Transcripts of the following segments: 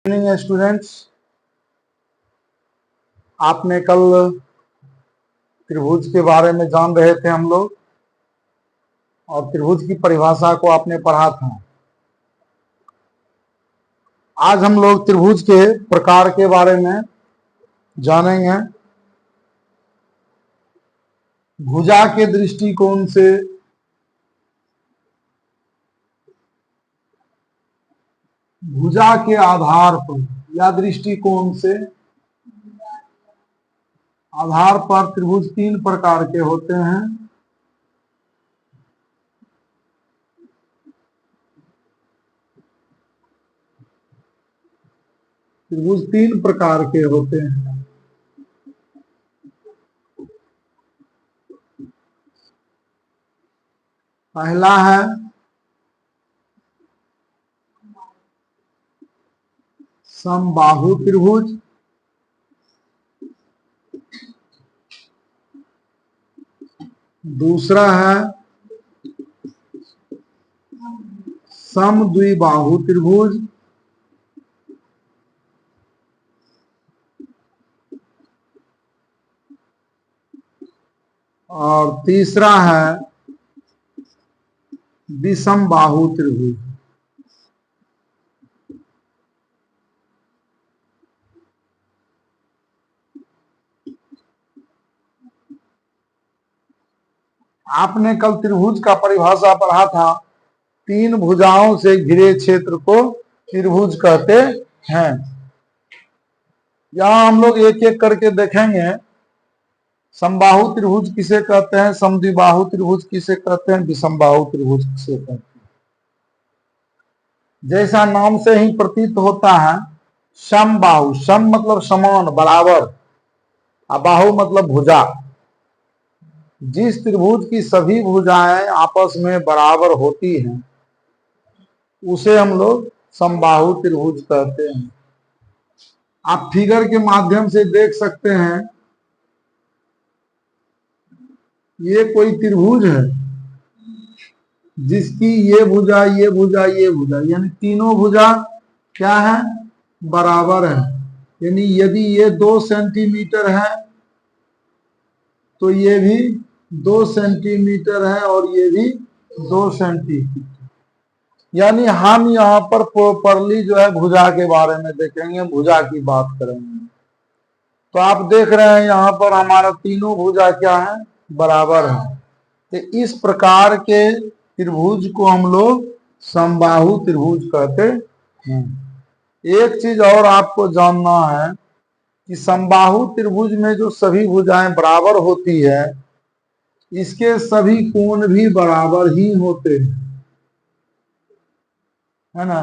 Students, आपने कल त्रिभुज के बारे में जान रहे थे हम लोग, और त्रिभुज की परिभाषा को आपने पढ़ा था। आज हम लोग त्रिभुज के प्रकार के बारे में जानेंगे। भुजा के दृष्टिकोण से भुजा के आधार पर या दृष्टिकोण से आधार पर त्रिभुज तीन प्रकार के होते हैं। त्रिभुज तीन प्रकार के होते हैं। पहला है समबाहु त्रिभुज, दूसरा है समद्विबाहु त्रिभुज, और तीसरा है विषमबाहु त्रिभुज। आपने कल त्रिभुज का परिभाषा पढ़ा था। तीन भुजाओं से घिरे क्षेत्र को त्रिभुज कहते हैं। यहां हम लोग एक एक करके देखेंगे। समबाहु त्रिभुज किसे कहते हैं, समद्विबाहु त्रिभुज किसे कहते हैं, विषमबाहु त्रिभुज किसे कहते हैं। जैसा नाम से ही प्रतीत होता है, समबाहु, सम मतलब समान, बराबर, और बाहु मतलब भुजा। जिस त्रिभुज की सभी भुजाएं आपस में बराबर होती हैं उसे हम लोग समबाहु त्रिभुज कहते हैं। आप फिगर के माध्यम से देख सकते हैं, ये कोई त्रिभुज है जिसकी ये भुजा, ये भुजा, ये भुजा, यानी तीनों भुजा क्या है, बराबर है। यानी यदि ये 2 सेंटीमीटर है तो ये भी 2 सेंटीमीटर है, और ये भी 2 सेंटीमीटर। यानी हम यहाँ पर प्रॉपरली जो है भुजा के बारे में देखेंगे, भुजा की बात करेंगे। तो आप देख रहे हैं यहाँ पर हमारा तीनों भुजा क्या है, बराबर है। तो इस प्रकार के त्रिभुज को हम लोग समबाहु त्रिभुज कहते हैं। एक चीज और आपको जानना है कि समबाहु त्रिभुज में जो सभी भुजाएं बराबर होती है, इसके सभी कोण भी बराबर ही होते हैं, है ना।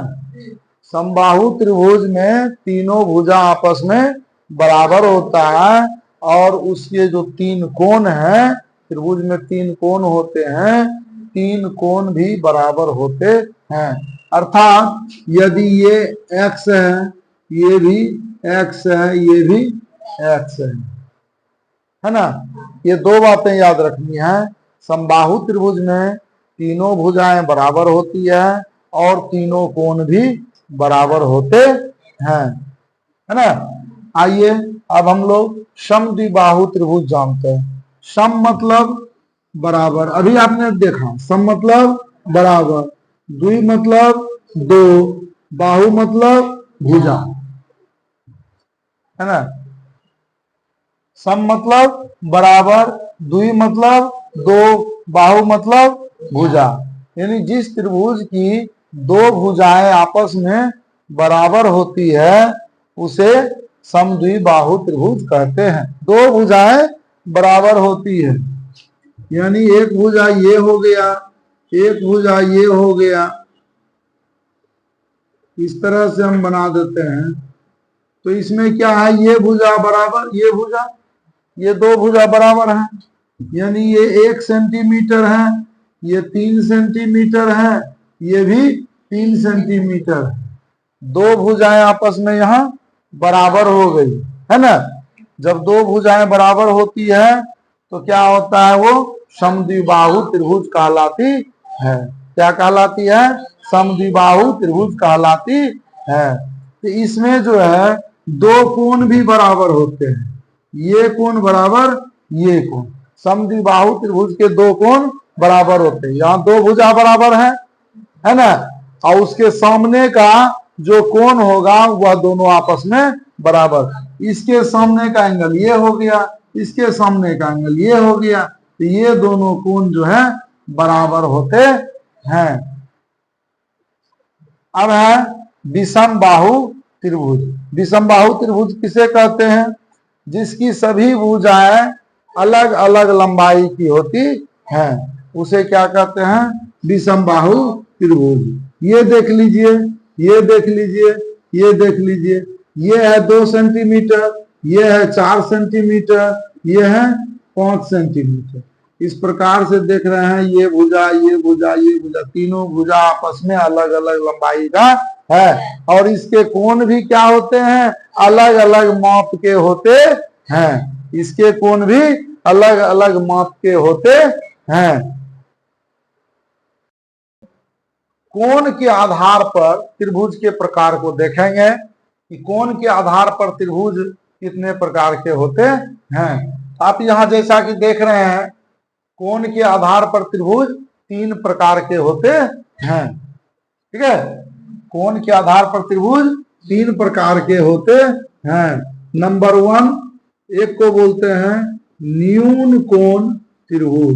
समबाहु त्रिभुज में तीनों भुजा आपस में बराबर होता है, और उसके जो तीन कोण हैं, त्रिभुज में 3 कोण होते हैं, 3 कोण भी बराबर होते हैं। अर्थात यदि ये x है, ये भी x है, ये भी x है ना। ये 2 बातें याद रखनी है। समबाहु त्रिभुज में तीनों भुजाएं बराबर होती है और तीनों कोण भी बराबर होते हैं, है ना। आइए अब हम लोग समद्विबाहु त्रिभुज जानते हैं। सम मतलब बराबर, अभी आपने देखा, सम मतलब बराबर, द्वि मतलब 2, बाहु मतलब भुजा, है ना। सम मतलब बराबर, द्वि मतलब 2, बाहु मतलब भुजा। यानी जिस त्रिभुज की 2 भुजाएं आपस में बराबर होती है उसे समद्विबाहु त्रिभुज कहते हैं। 2 भुजाएं बराबर होती है, यानी एक भुजा ये हो गया, एक भुजा ये हो गया, इस तरह से हम बना देते हैं। तो इसमें क्या है, ये भुजा बराबर, ये भुजा, ये 2 भुजा बराबर हैं, यानी ये 1 सेंटीमीटर है, ये 3 सेंटीमीटर है, ये भी 3 सेंटीमीटर। 2 भुजाएं आपस में यहाँ बराबर हो गई, है ना। जब 2 भुजाएं बराबर होती है तो क्या होता है, वो समद्विबाहु त्रिभुज कहलाती है। क्या कहलाती है, समद्विबाहु त्रिभुज कहलाती है। तो इसमें जो है दो कोण भी बराबर होते हैं, ये कोण बराबर ये कोण, समद्विबाहु त्रिभुज के दो कोण बराबर होते हैं। यहाँ दो भुजा बराबर है ना, और उसके सामने का जो कोण होगा वह दोनों आपस में बराबर, इसके सामने का एंगल ये हो गया, इसके सामने का एंगल ये हो गया, तो ये दोनों कोण जो है बराबर होते हैं। अब है विषम बाहु त्रिभुज। विषम बाहु त्रिभुज किसे कहते हैं? जिसकी सभी भुजाएं अलग अलग लंबाई की होती हैं, उसे क्या कहते हैं? विषम बाहु त्रिभुज। ये देख लीजिए, ये देख लीजिए, ये देख लीजिए, ये है 2 सेंटीमीटर, ये है 4 सेंटीमीटर, ये है 5 सेंटीमीटर। इस प्रकार से देख रहे हैं, ये भुजा, ये भुजा, ये भुजा, तीनों भुजा आपस में अलग अलग लंबाई का है, और इसके कोण भी क्या होते हैं? अलग अलग माप के होते हैं। इसके कोण भी अलग अलग माप के होते हैं। कोण के आधार पर त्रिभुज के प्रकार को देखेंगे कि कोण के आधार पर त्रिभुज कितने प्रकार के होते हैं। आप यहां जैसा कि देख रहे हैं, कोण के आधार पर त्रिभुज 3 प्रकार के होते हैं। ठीक है, कोण के आधार पर त्रिभुज 3 प्रकार के होते हैं। नंबर 1, एक को बोलते हैं न्यून कोण त्रिभुज।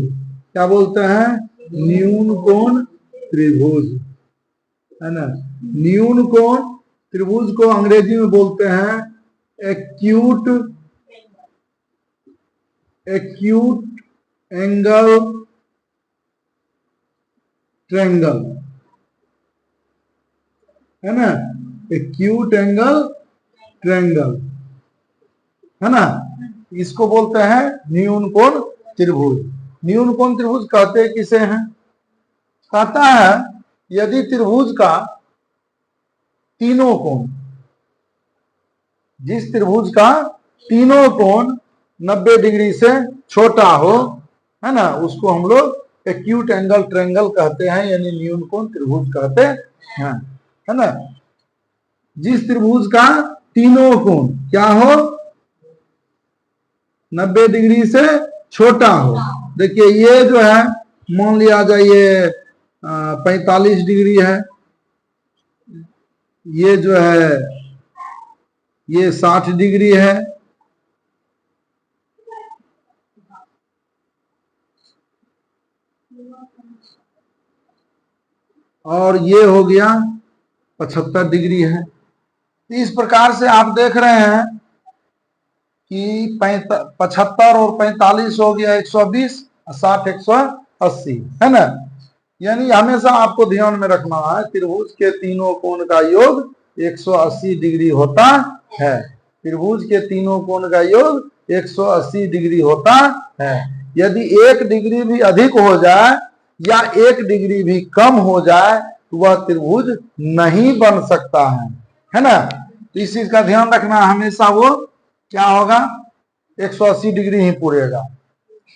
क्या बोलते हैं? न्यून कोण त्रिभुज, है ना। न्यून कोण त्रिभुज को अंग्रेजी में बोलते हैं एक्यूट एंगल ट्रायंगल, है ना, एक्यूट एंगल ट्रायंगल, है ना। इसको बोलते हैं न्यून कोण त्रिभुज। न्यून कोण त्रिभुज कहते किसे हैं? कहता है यदि त्रिभुज का तीनों कोण, जिस त्रिभुज का तीनों कोण 90 डिग्री से छोटा हो, है ना, उसको हम लोग एक्यूट एंगल ट्रायंगल कहते हैं, यानी न्यून कोण त्रिभुज कहते हैं, है ना। जिस त्रिभुज का तीनों कोण क्या हो? 90 डिग्री से छोटा हो। देखिए ये जो है, मान लिया जाए ये 45 डिग्री है, ये जो है ये 60 डिग्री है, और ये हो गया 75 डिग्री है। इस प्रकार से आप देख रहे हैं कि 75 और 45 हो गया 120, 60 180, है ना। यानी हमेशा आपको ध्यान में रखना है, त्रिभुज के तीनों कोण का योग 180 डिग्री होता है। त्रिभुज के तीनों कोण का योग 180 डिग्री होता है। यदि 1 डिग्री भी अधिक हो जाए या 1 डिग्री भी कम हो जाए तो वह त्रिभुज नहीं बन सकता है ना। तो इस चीज का ध्यान रखना, हमेशा वो क्या होगा? 180 डिग्री ही पूरेगा,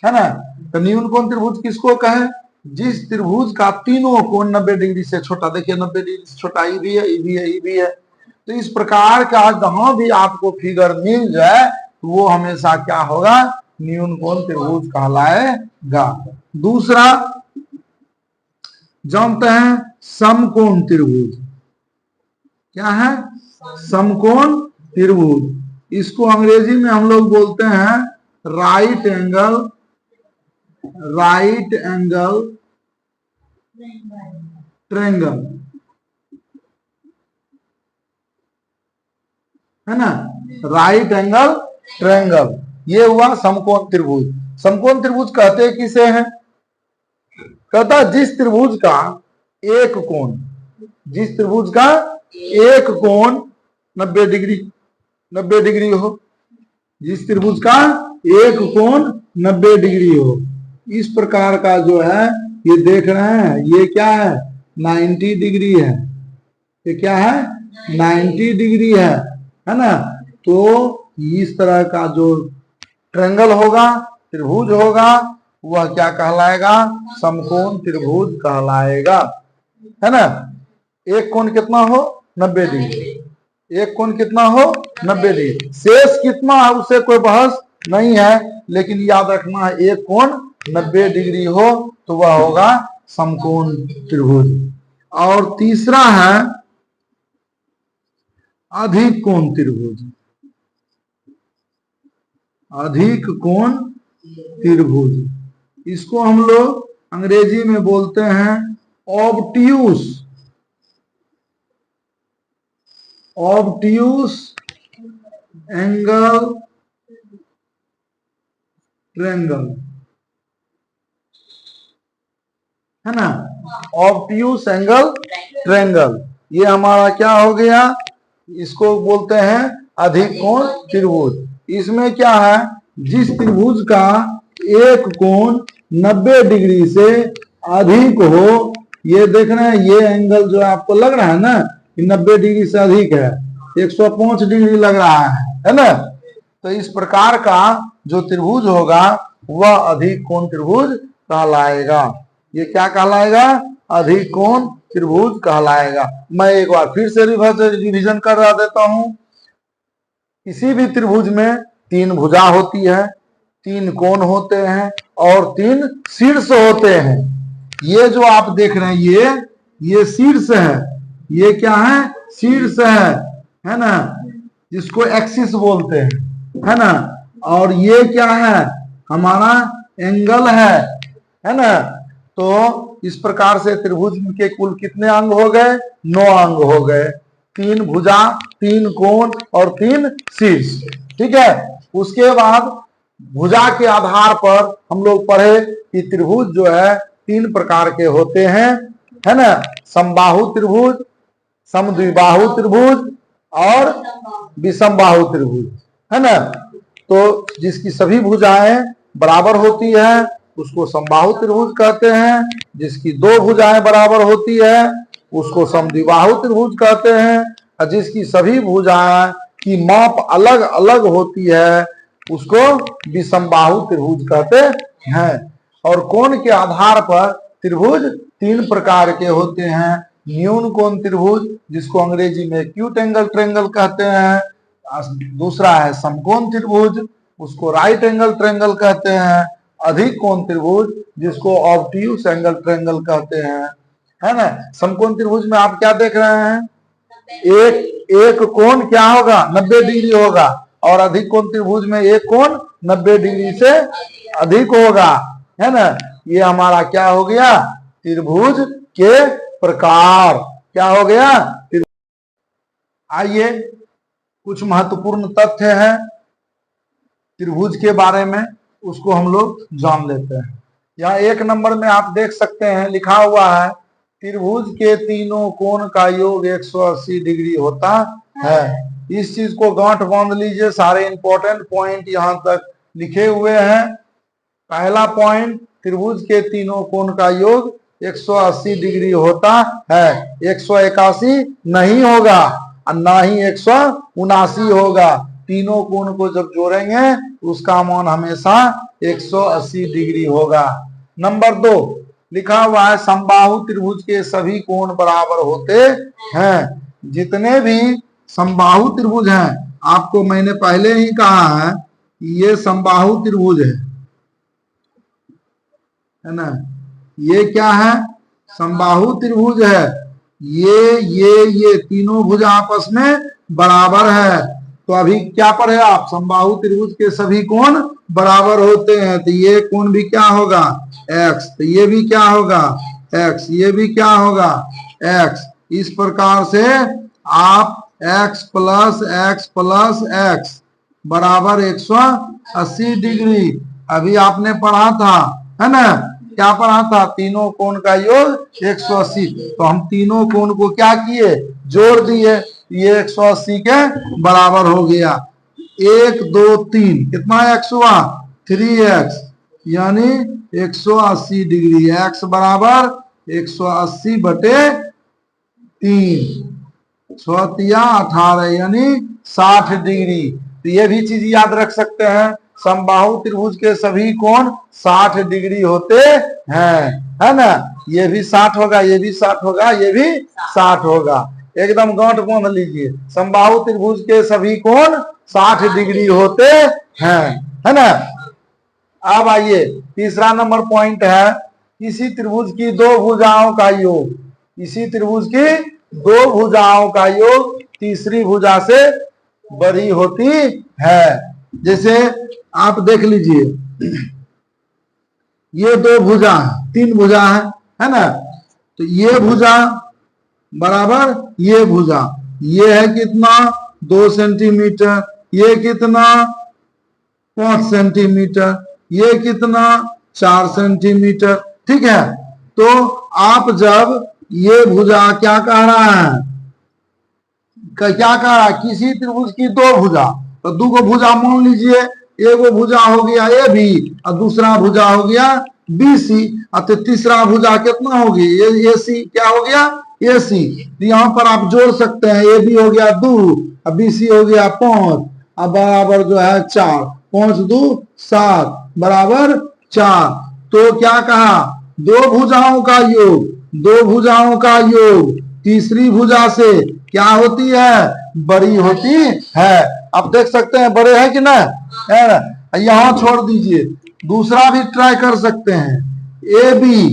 है ना। तो न्यून कोण त्रिभुज किसको कहे? जिस त्रिभुज का तीनों कोण 90 डिग्री से छोटा, देखिए 90 डिग्री से छोटा ये भी है, ये भी है, ये भी है। तो इस प्रकार का जहां भी आपको फिगर मिल जाए वो हमेशा क्या होगा? न्यून कोण त्रिभुज कहलाएगा। दूसरा जानते हैं समकोण त्रिभुज। क्या है? समकोण त्रिभुज। इसको अंग्रेजी में हम लोग बोलते हैं राइट एंगल ट्रायंगल, है ना, राइट एंगल ट्रायंगल। ये हुआ समकोण त्रिभुज। समकोण त्रिभुज कहते किसे हैं? कहता जिस त्रिभुज का एक कोण, जिस त्रिभुज का एक कोण 90 डिग्री हो, जिस त्रिभुज का एक कोण 90 डिग्री हो, इस प्रकार का जो है ये देख रहे हैं, ये क्या है? 90 डिग्री है। ये क्या है? 90 डिग्री है ना। तो इस तरह का जो ट्रायंगल होगा, त्रिभुज होगा, वह क्या कहलाएगा? समकोण त्रिभुज कहलाएगा, है ना। एक कोण कितना हो? 90 डिग्री। एक कोण कितना हो 90 डिग्री। शेष कितना है उसे कोई बहस नहीं है, लेकिन याद रखना है एक कोण 90 डिग्री हो तो वह होगा समकोण त्रिभुज। और तीसरा है अधिक कोण त्रिभुज। अधिक कोण त्रिभुज इसको हम लोग अंग्रेजी में बोलते हैं ऑब्ट्यूस। ऑब्ट्यूस एंगल ट्रायंगल है ना। ऑब्ट्यूस एंगल ट्रायंगल ये हमारा क्या हो गया, इसको बोलते हैं अधिक कोण त्रिभुज। इसमें क्या है, जिस त्रिभुज का एक कोण 90 डिग्री से अधिक हो, ये देख रहे हैं ये एंगल जो आपको लग रहा है ना कि 90 डिग्री से अधिक है, 105 डिग्री लग रहा है ना। तो इस प्रकार का जो त्रिभुज होगा वह अधिक कोण त्रिभुज कहलाएगा। ये क्या कहलाएगा, अधिक कोण त्रिभुज कहलाएगा। मैं एक बार फिर से रिवीजन कर देता हूं। किसी भी त्रिभुज में 3 भुजा होती है, 3 कोण होते हैं और 3 शीर्ष होते हैं। ये जो आप देख रहे हैं ये शीर्ष है, ये क्या है, शीर्ष है ना, जिसको एक्सिस बोलते हैं, है ना। और ये क्या है, हमारा एंगल है ना। तो इस प्रकार से त्रिभुज के कुल कितने अंग हो गए, 9 अंग हो गए। 3 भुजा, 3 कोण और 3 शीर्ष, ठीक है। उसके बाद भुजा के आधार पर हम लोग पढ़े कि त्रिभुज जो है 3 प्रकार के होते हैं, है ना। समबाहु त्रिभुज, समद्विबाहु त्रिभुज और विषमबाहु त्रिभुज, है ना। तो जिसकी सभी भुजाएं बराबर होती है उसको समबाहु त्रिभुज कहते हैं। जिसकी 2 भुजाएं बराबर होती है उसको समद्विबाहु त्रिभुज कहते हैं। और जिसकी सभी भुजाएं की माप अलग अलग होती है उसको विषमबाहु त्रिभुज कहते हैं। और कोण के आधार पर त्रिभुज 3 प्रकार के होते हैं। न्यून कोण त्रिभुज जिसको अंग्रेजी में एक्यूट एंगल ट्रायंगल कहते हैं। दूसरा है समकोण त्रिभुज, उसको राइट एंगल ट्रायंगल कहते हैं। अधिक कोण त्रिभुज जिसको ऑब्ट्यूस एंगल ट्रायंगल कहते हैं, है ना। समकोण त्रिभुज में आप क्या देख रहे हैं, एक कोण क्या होगा, 90 डिग्री होगा। और अधिक कोण त्रिभुज में एक कोण 90 डिग्री से अधिक होगा, है ना। ये हमारा क्या हो गया, त्रिभुज के प्रकार क्या हो गया। आइए कुछ महत्वपूर्ण तथ्य है त्रिभुज के बारे में, उसको हम लोग जान लेते हैं। यहाँ 1 नंबर में आप देख सकते हैं लिखा हुआ है त्रिभुज के तीनों कोण का योग 180 डिग्री होता है। इस चीज को गांठ बांध लीजिए, सारे इंपॉर्टेंट पॉइंट यहाँ तक लिखे हुए हैं। पहला पॉइंट, त्रिभुज के तीनों कोण का योग 180 डिग्री होता है। 181 नहीं होगा और ना ही 179 होगा। तीनों कोण को जब जोड़ेंगे उसका मान हमेशा 180 डिग्री होगा। नंबर 2 लिखा हुआ है समबाहु त्रिभुज के सभी कोण बराबर होते हैं। जितने भी समबाहु त्रिभुज हैं, आपको मैंने पहले ही कहा है ये समबाहु त्रिभुज है ना। ये क्या है, समबाहु त्रिभुज है। ये तीनों भुज आपस में बराबर है। तो अभी क्या पढ़े आप, समबाहु त्रिभुज के सभी कोण बराबर होते हैं। तो ये कोण भी क्या होगा, x, तो ये भी क्या होगा x, ये भी क्या होगा x। इस प्रकार से आप x प्लस x बराबर 180 डिग्री अभी आपने पढ़ा था, है ना। क्या पढ़ा था, तीनों कोण का योग 180। तो हम तीनों कोण को क्या किए, जोड़ दिए, ये 180 के बराबर हो गया। 1 2 3 कितना x हुआ, 3x, यानी 180 डिग्री। x बराबर 180 बटे 3, 18 यानी 60 डिग्री। तो ये भी चीज याद रख सकते हैं, समबाहु त्रिभुज के सभी कोण 60 डिग्री होते हैं, है ना। ये भी 60 होगा, ये भी 60 होगा, ये भी 60 होगा। एकदम गांठ बांध लीजिए, समबाहु त्रिभुज के सभी कोण 60 डिग्री होते हैं, है ना। अब आइए तीसरा नंबर पॉइंट है, किसी त्रिभुज की दो भुजाओं का योग, किसी त्रिभुज की दो भुजाओं का योग तीसरी भुजा से बड़ी होती है। जैसे आप देख लीजिए, ये दो भुजा है, तीन भुजा है ना, तो ये भुजा बराबर ये भुजा, ये है कितना 2 सेंटीमीटर, ये कितना 5 सेंटीमीटर, ये कितना 4 सेंटीमीटर, ठीक है। तो आप जब ये भुजा क्या कह रहा है, क्या कह रहा है, किसी त्रिभुज की दो भुजा, तो दो को भुजा मान लीजिए, एगो भुजा हो गया ए बी और दूसरा भुजा हो गया बी सी, तो तीसरा भुजा कितना होगी ए सी, क्या हो गया ए सी। तो यहाँ पर आप जोड़ सकते हैं, ए बी हो गया 2 और बी सी हो गया 5 और बराबर जो है 4, 5 2 7 बराबर 4। तो क्या कहा, दो भुजाओं का योग, दो भुजाओं का योग तीसरी भुजा से क्या होती है, बड़ी होती है। आप देख सकते हैं बड़े हैं कि ना, है ना। यहां छोड़ दीजिए, दूसरा भी ट्राई कर सकते हैं, ए बी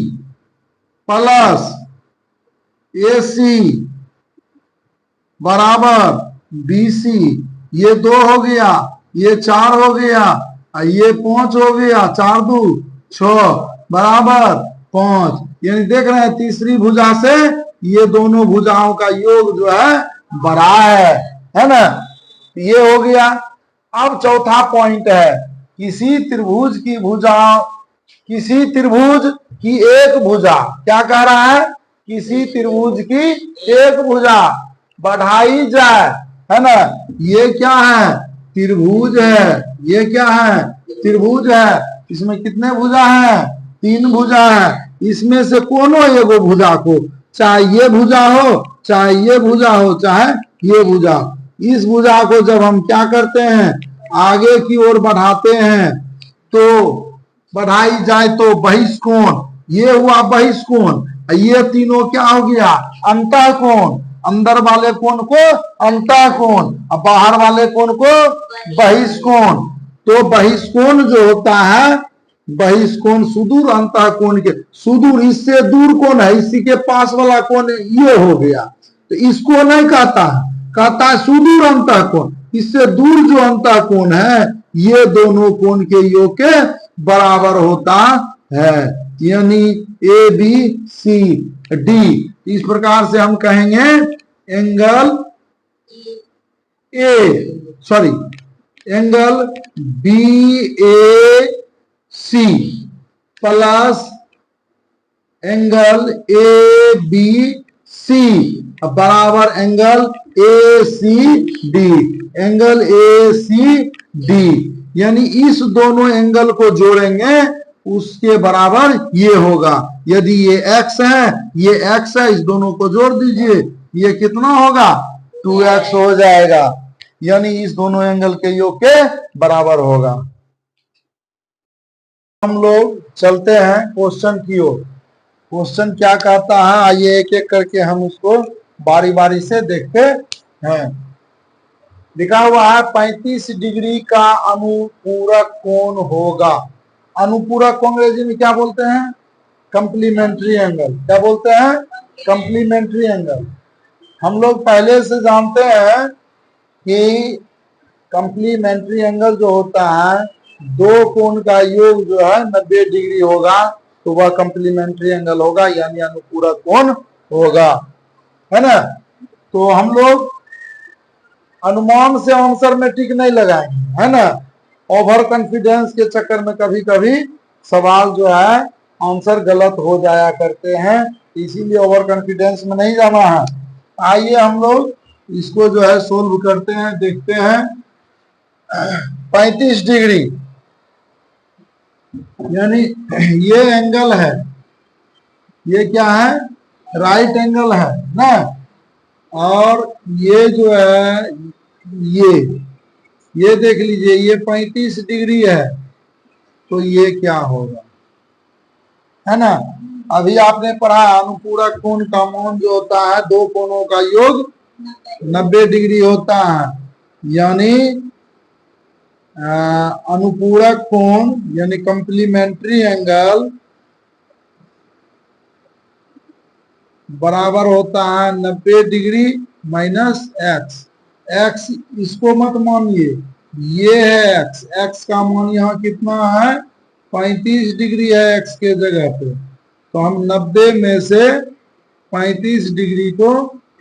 प्लस ए सी बराबर बी सी, ये 2 हो गया, ये 4 हो गया, ये 5 हो गया, 4 2 6 बराबर 5। यानी देख रहे हैं तीसरी भुजा से ये दोनों भुजाओं का योग जो है बड़ा है ना। ये हो गया। अब चौथा पॉइंट है, किसी त्रिभुज की भुजा, किसी त्रिभुज की एक भुजा, क्या कह रहा है, किसी त्रिभुज की एक भुजा बढ़ाई जाए, है ना। ये क्या है, त्रिभुज है, ये क्या है, त्रिभुज है। इसमें कितने भुजा है, 3 भुजा है। इसमें से कोनो एगो भुजा को, चाहे ये भुजा हो, चाहे ये भुजा हो, चाहे ये भुजा, इस भुजा को जब हम क्या करते हैं, आगे की ओर बढ़ाते हैं, तो बढ़ाई जाए तो बहिष्कोण, ये हुआ बहिष्कोण, ये तीनों क्या हो गया, अंतःकोण। अंदर वाले कोण को अंतःकोण और बाहर वाले कोण को बहिष्कोण। तो बहिष्कोण जो होता है, बहिष्कोण सुदूर अंतःकोण के सुदूर, इससे दूर कोण है, इसी के पास वाला कोण ये हो गया, तो इसको नहीं कहता है, कहता है सुदूर अंतःकोण। इससे दूर जो अंतःकोण है, ये दोनों कोण के योग के बराबर होता है, यानी ए बी सी डी। इस प्रकार से हम कहेंगे angle angle B A C plus angle A B C बराबर angle A C D, angle A C D. यानी इस दोनों एंगल को जोड़ेंगे उसके बराबर ये होगा। यदि ये x है, ये x है, इस दोनों को जोड़ दीजिए, ये कितना होगा 2x हो जाएगा, यानी इस दोनों एंगल के योग के बराबर होगा। हम लोग चलते हैं क्वेश्चन की ओर। क्वेश्चन क्या कहता है, आइए एक एक करके हम उसको बारी बारी से देखते हैं। लिखा हुआ है 35 डिग्री का अनुपूरक कोण होगा। अनुपूरक को अंग्रेजी में क्या बोलते हैं, कंप्लीमेंट्री एंगल। क्या बोलते हैं, कंप्लीमेंट्री एंगल। हम लोग पहले से जानते हैं कि कंप्लीमेंट्री एंगल जो होता है, दो कोण का योग जो है 90 डिग्री होगा, तो वह कंप्लीमेंट्री एंगल होगा, यानी अनुपूरक कोण होगा, है ना। तो हम लोग अनुमान से आंसर में टिक नहीं लगाएंगे, है ना। ओवर कॉन्फिडेंस के चक्कर में कभी कभी सवाल जो है आंसर गलत हो जाया करते हैं, इसीलिए ओवर कॉन्फिडेंस में नहीं जाना है। आइए हम लोग इसको जो है सोल्व करते हैं, देखते हैं। 35 डिग्री यानी ये एंगल है, ये क्या है, राइट एंगल है ना, और ये जो है ये देख लीजिए, ये 35 डिग्री है, तो ये क्या होगा, है ना। अभी आपने पढ़ा अनुपूरक कोण का मान जो होता है दो कोणों का योग 90 डिग्री होता है। यानी अनुपूरक कोण यानी कॉम्प्लीमेंट्री एंगल बराबर होता है 90 डिग्री माइनस एक्स। एक्स इसको मत मानिए, ये है एक्स। एक्स का मान यहाँ कितना है 35 डिग्री है एक्स के जगह पे। तो हम 90 में से 35 डिग्री को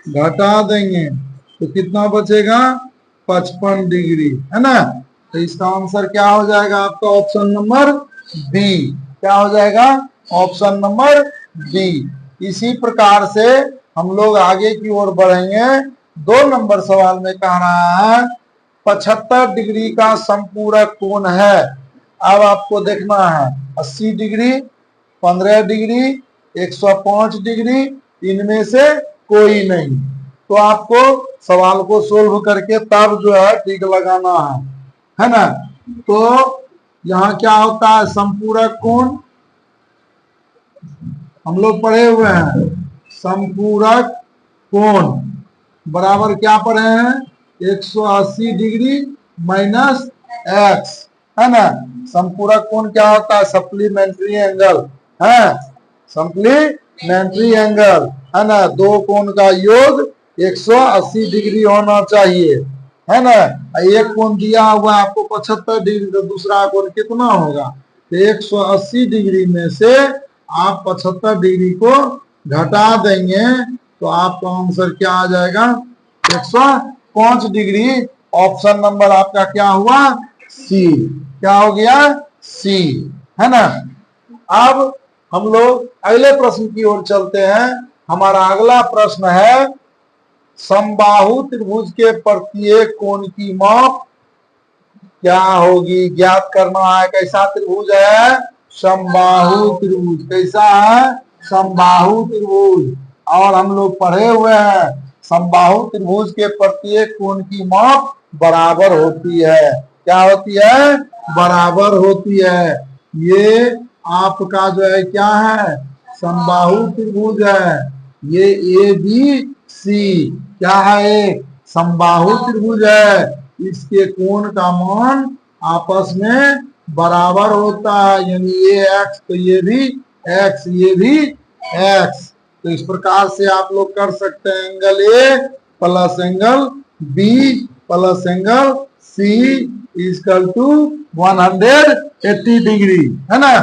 घटा देंगे तो कितना बचेगा 55 डिग्री, है ना। तो इसका आंसर क्या हो जाएगा आपका ऑप्शन नंबर बी। क्या हो जाएगा ऑप्शन नंबर बी। इसी प्रकार से हम लोग आगे की ओर बढ़ेंगे। 2 नंबर सवाल में कह रहा है 75 डिग्री का संपूरक कोण है। अब आपको देखना है 80 डिग्री, 15 डिग्री, 105 डिग्री, इनमें से कोई नहीं। तो आपको सवाल को सोल्व करके तब जो है टिक लगाना है ना। तो यहाँ क्या होता है संपूरक कोण हम लोग पढ़े हुए हैं। संपूरक कोण बराबर क्या पढ़े हैं 180 डिग्री माइनस एक्स, है ना। संपूरक कोण क्या होता है सप्लीमेंट्री एंगल है, सप्लीमेंट्री एंगल, है ना। दो कोण का योग 180 डिग्री होना चाहिए, है ना। एक कोण दिया हुआ है आपको 75 डिग्री, तो दूसरा कोण कितना होगा। तो 180 डिग्री में से आप 75 डिग्री को घटा देंगे तो आपका आंसर क्या आ जाएगा 105 डिग्री। ऑप्शन नंबर आपका क्या हुआ सी। क्या हो गया सी, है ना। अब हम लोग अगले प्रश्न की ओर चलते हैं। हमारा अगला प्रश्न है समबाहु त्रिभुज के प्रत्येक कोण की माप क्या होगी, ज्ञात करना है। कैसा त्रिभुज है समबाहु त्रिभुज। कैसा है समबाहु त्रिभुज। और हम लोग पढ़े हुए हैं समबाहु त्रिभुज के प्रत्येक कोण की माप बराबर होती है। क्या होती है बराबर होती है। ये आपका जो है क्या है समबाहु त्रिभुज है। ये ए बी सी क्या है समबाहु त्रिभुज है। इसके कोण का मान आपस में बराबर होता है। यानी ये एक्स तो ये भी एक्स, ये भी एक्स। तो इस प्रकार से आप लोग कर सकते हैं angle A plus angle B plus angle C equal to 180 degree, है ना।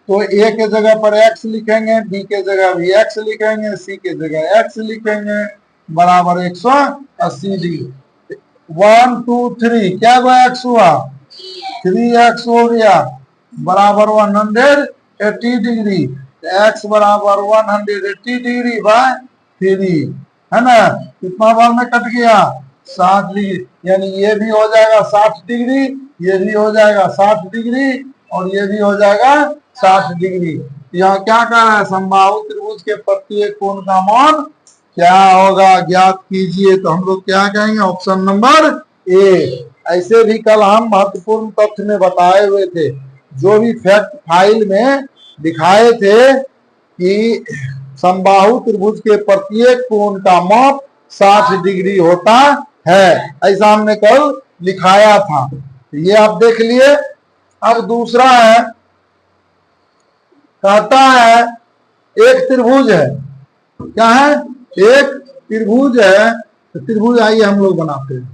तो ए के जगह पर एक्स लिखेंगे, बी के जगह भी एक्स लिखेंगे, सी के जगह एक्स लिखेंगे, बराबर 180 डिग्री। 1 2 3 क्या एक्स हुआ 3x हो गया बराबर 180 डिग्री। एक्स बराबर 180 डिग्री बाय 3, है ना। कितना बार में कट गया 60 डिग्री। यानी ये भी हो जाएगा 60 डिग्री, ये भी हो जाएगा 60 डिग्री और ये भी हो जाएगा 60 डिग्री। यहाँ क्या कह रहा है समबाहु त्रिभुज के प्रत्येक कोण का मान क्या होगा ज्ञात कीजिए। तो हम लोग क्या कहेंगे ऑप्शन नंबर ए। ऐसे भी कल हम महत्वपूर्ण तथ्य में बताए हुए थे, जो भी फैक्ट फाइल में दिखाए थे कि समबाहु त्रिभुज के प्रत्येक कोण का माप 60 डिग्री होता है, ऐसा हमने कल लिखाया था। ये आप देख लिए। अब दूसरा है कहता है एक त्रिभुज है। क्या है एक त्रिभुज है। तो त्रिभुज आइए हम लोग बनाते हैं।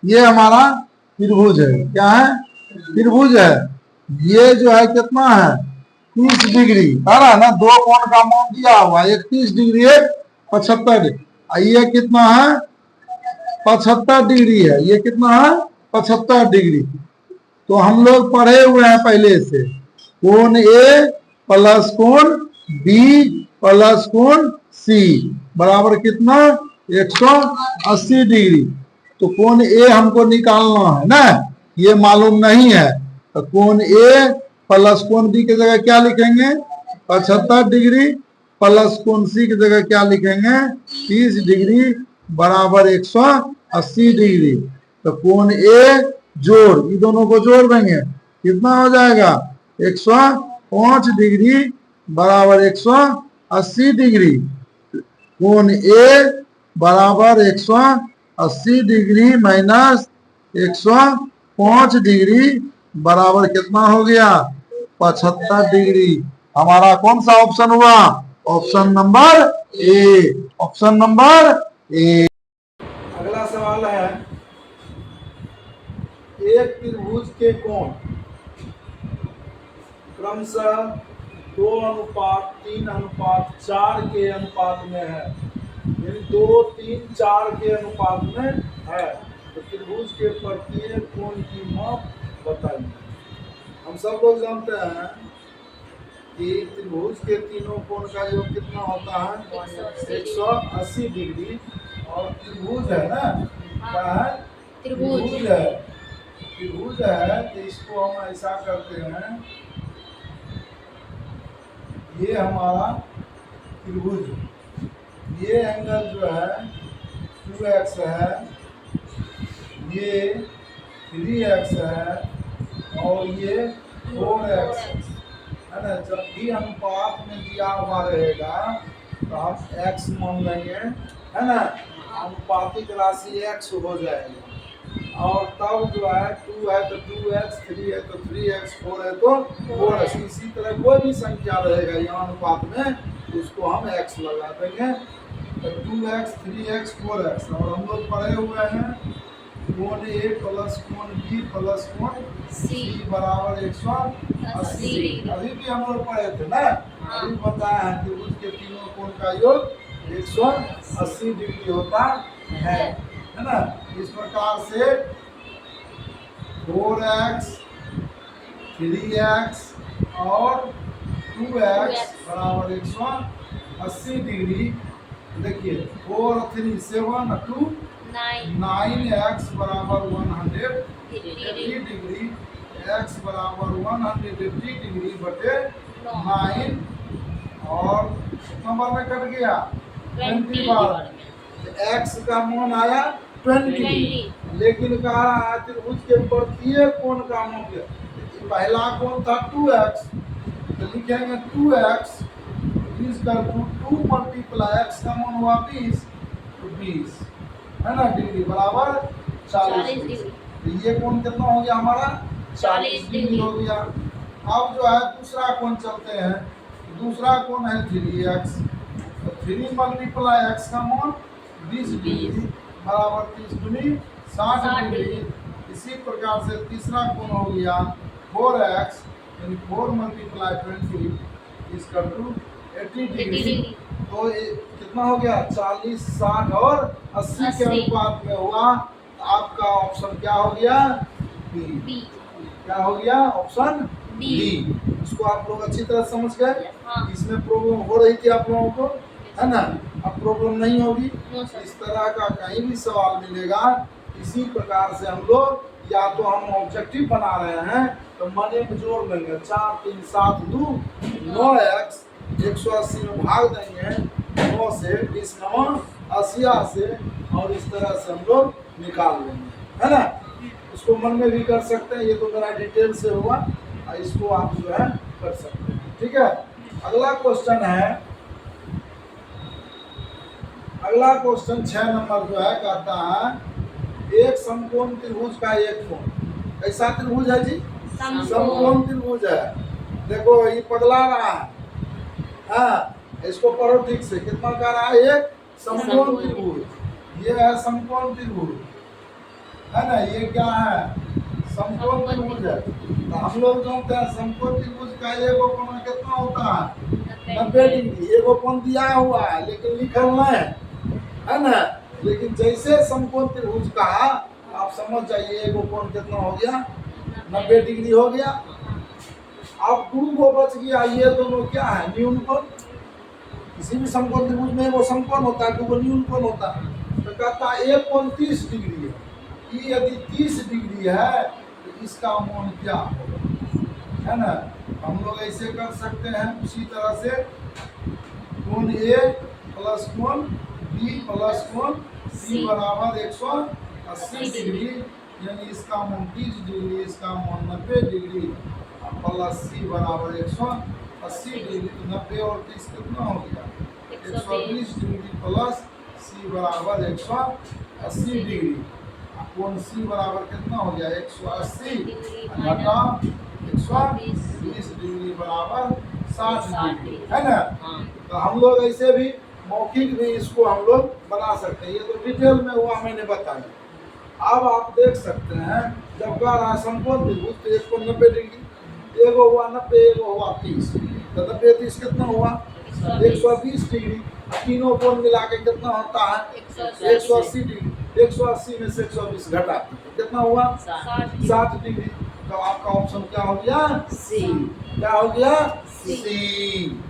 ये हमारा त्रिभुज है। क्या है त्रिभुज है। ये जो है कितना है 30 डिग्री, है ना। दो कोण का मान दिया हुआ 31 डिग्री 75 डिग्री। ये कितना है 75 डिग्री है। ये कितना है 75 डिग्री। तो हम लोग पढ़े हुए हैं पहले से कोण ए प्लस कोण बी प्लस कोण सी बराबर कितना 180 डिग्री। तो कोण ए हमको निकालना है ना, ये मालूम नहीं है। तो कोण ए प्लस कोण बी की जगह क्या लिखेंगे 75 डिग्री प्लस कोण सी की जगह क्या लिखेंगे 30 डिग्री बराबर 180 डिग्री। तो कोण ए जोड़, ये दोनों को जोड़ देंगे, कितना हो जाएगा 105 डिग्री बराबर 180 डिग्री। कोण ए बराबर 180 डिग्री माइनस 105 डिग्री बराबर कितना हो गया 75 डिग्री। हमारा कौन सा ऑप्शन हुआ? Option number A. Option number A. अगला सवाल है, एक त्रिभुज के कोण क्रमशः 2:3:4 के अनुपात में है, यानी 2, 3, 4 के अनुपात में है। तो त्रिभुज के प्रत्येक कोण की माप बताइए। हम सब लोग जानते हैं कि त्रिभुज के तीनों कोण का योग कितना होता है 180 डिग्री। और त्रिभुज है ना, क्या है? त्रिभुज है। त्रिभुज है तो इसको हम ऐसा करते हैं, ये हमारा त्रिभुज, ये एंगल जो है 2x है, ये 3x है और ये 4x है ना। जब भी अनुपात में दिया हुआ रहेगा तो हम x मान लेंगे, है ना, अनुपातिक राशि x हो जाएगी। और तब जो है 2 है तो 2x, 3 है तो 3x, 4 है तो 4x। इसी तरह कोई भी संख्या रहेगा यहाँ अनुपात में, उसको हम x लगा देंगे। तो 2x, 3x, 4x। और हम लोग पढ़े हुए हैं कोण ए प्लस कोण बी प्लस कोण सी बराबर 180। अभी भी हम लोग पढ़े थे ना, अभी बताया है त्रिभुज के तीनों कोण का योग 180 डिग्री होता है ना। इस प्रकार से 4x, 3x और 2x बराबर 180 डिग्री। देखिए 4, 3, 7, 2, 9x बराबर 180 डिग्री, x बराबर 180 डिग्री बटे 9 और नंबर में कट गया 20 बार। x का मान आया 20, लेकिन कहा त्रिभुज के प्रत्येक कोण का मान, पहला कोण था 2x, तो लिखेंगे 2x कर 2 मल्टीप्लाई x का मान हुआ 20, तो 20 है ना डिग्री बराबर 40 डिग्री। तो ये कोण कितना हो गया हमारा 40 डिग्री हो गया। अब जो है दूसरा कोण चलते हैं, दूसरा कोण है 3x, तो 3 मल्टीप्लाई x का मान 20 डिग्री बराबर 30 दूनी 60 डिग्री। इसी प्रकार से तीसरा कोण हो गया 4x, यानी 4 multiply 20 is equal to 80 degree. तो कितना हो गया 40, 60 और 80 के अनुपात में हुआ। आपका ऑप्शन क्या हो गया? बी। क्या हो गया? Option B. इसको आप लोग अच्छी तरह समझ गए। इसमें प्रॉब्लम हो रही थी आप लोगों को, है ना, अब प्रॉब्लम नहीं होगी। इस तरह का कहीं भी सवाल मिलेगा इसी प्रकार से हम लोग, या तो हम ऑब्जेक्टिव बना रहे हैं तो मने में जोड़ लेंगे 4, 3, 7, 2, 9x 180 में भाग देंगे 9 से, 20 9 80 से, और इस तरह से हम लोग निकाल लेंगे, है ना। इसको मन में भी कर सकते हैं, ये तो मेरा डिटेल से हुआ, इसको आप जो है कर सकते हैं, ठीक है। अगला क्वेश्चन है, अगला क्वेश्चन 6 नंबर जो है कहता है एक समकोण त्रिभुज का एक कोण, कैसा त्रिभुज है जी? समकोण त्रिभुज है। देखो ये पगला रहा है, हाँ, इसको पढ़ो ठीक से। कितना कह रहा है? एक समकोण त्रिभुज। ये है समकोण त्रिभुज, है ना। ये क्या है? समकोण त्रिभुज है। तो हम लोग जानते हैं समकोण त्रिभुज का एगो कोण कितना होता है 90 डिग्री। एगो कोण दिया हुआ है लेकिन लिखल नहीं है ना। लेकिन जैसे समकोण त्रिभुज का आप समझ जाइए एगो कोण कितना हो गया 90 डिग्री हो गया। अब 2 को बच गया, ये दोनों क्या है? न्यून कोण। किसी भी समकोण त्रिभुज में वो समकोण होता है, 2 को न्यून कोण होता है। तो कहता है एक कोण 30 डिग्री है, ये यदि 30 डिग्री है तो इसका मान क्या होगा, है ना। हम लोग ऐसे कर सकते हैं उसी तरह से कोण ए प्लस कोण बी प्लस कोण सी बराबर 180 डिग्री, यानी इसका 29 डिग्री, इसका 90 डिग्री, प्लस सी बराबर 180 डिग्री। तो 90 और 30 कितना हो गया? 120 डिग्री प्लस सी बराबर 180 डिग्री। कोण सी बराबर कितना हो गया? 180 घटा 120 डिग्री बराबर 60 डिग्री, है ना? तो हम लोग ऐसे भी मौखिक भी इसको हम लोग बना सकते हैं। ये तो डिटेल में हुआ, मैंने बताया। अब आप देख सकते हैं, जब कह रहा है समकोण त्रिभुज, तो एक को 90 डिग्री, एगो हुआ 90, एगो हुआ 30, तो 90 30 कितना हुआ? 120 डिग्री। तीनों कोण मिला के कितना होता है? 180 डिग्री। 180 में से 120 घटा तो कितना हुआ? 60 डिग्री। तो आपका ऑप्शन क्या हो गया? सी। क्या हो गया? सी।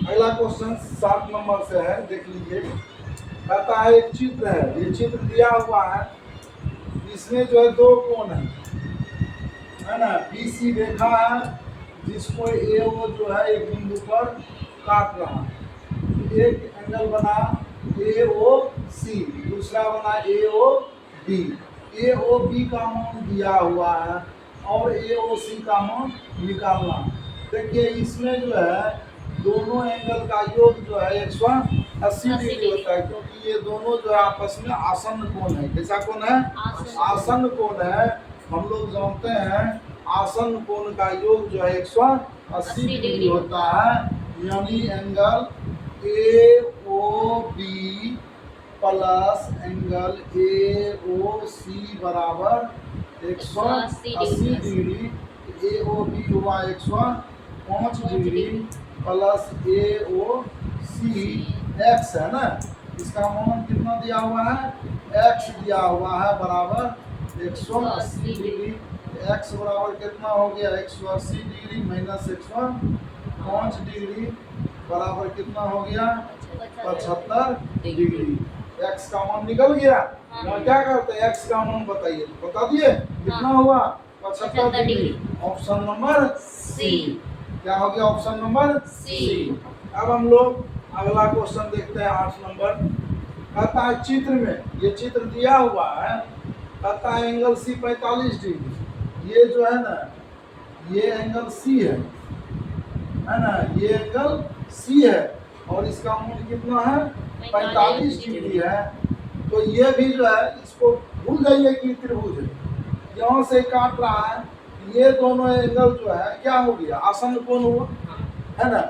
अगला क्वेश्चन 7 नंबर से है, देख लीजिए। कहता है एक चित्र है, ये चित्र दिया हुआ है, इसमें जो है दो कोण है ना, बीसी रेखा है, जिसको AO जो है एक बिंदु पर काट रहा है। एक एंगल बना AOC, दूसरा बना AOB। AOB का मान दिया हुआ है और AOC का मान निकालना। देखिए इसमें जो है दोनों एंगल का योग जो है 180 डिग्री होता है, क्योंकि ये दोनों जो है आपस में आसन्न कोण है। कैसा कोण है? आसन्न कोण है। हम लोग जानते हैं आसन्न कोण का योग जो है 180 डिग्री होता है, यानी angle AOB plus angle AOC बराबर 180 डिग्री। AOB हुआ 105 डिग्री प्लस AOC x है ना, इसका मान कितना दिया हुआ है? x दिया हुआ है बराबर 180 डिग्री। x बराबर कितना हो गया? 180 डिग्री माइनस 105 डिग्री बराबर कितना हो गया? 75 डिग्री। x का मान निकल गया। क्या करते हैं? x का मान बताइए, तो बता दिए कितना हुआ? 75 डिग्री। ऑप्शन नंबर सी। क्या हो गया? Option number C. अब हम लोग अगला क्वेश्चन देखते हैं 8 नंबर। कहता है चित्र में, ये चित्र दिया हुआ है, कहता है एंगल सी 45 डिग्री। ये जो है ना, ये एंगल सी है ना, ये एंगल सी है और इसका मूल कितना है? 45 डिग्री है। तो ये भी जो है, इसको भूल जाइए कि त्रिभुज है, यहाँ से काट रहा है। ये दोनों एंगल जो है क्या हो गया? आसन्न कोण हुआ, है ना।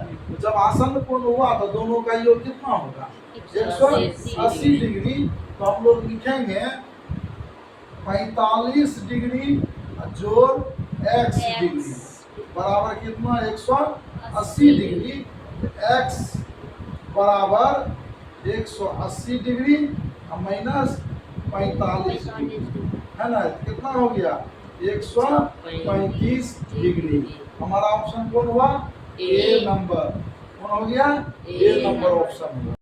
जब आसन्न कोण हुआ तो दोनों का योग कितना होगा? 180 डिग्री। तो हम लोग लिखेंगे 45 डिग्री जोड़ x डिग्री बराबर कितना? 180 डिग्री। x बराबर 180 डिग्री माइनस 45 डिग्री, है ना, कितना हो गया? 135 डिग्री। हमारा ऑप्शन कौन हुआ? ए नंबर। कौन हो गया? ए नंबर ऑप्शन हुआ।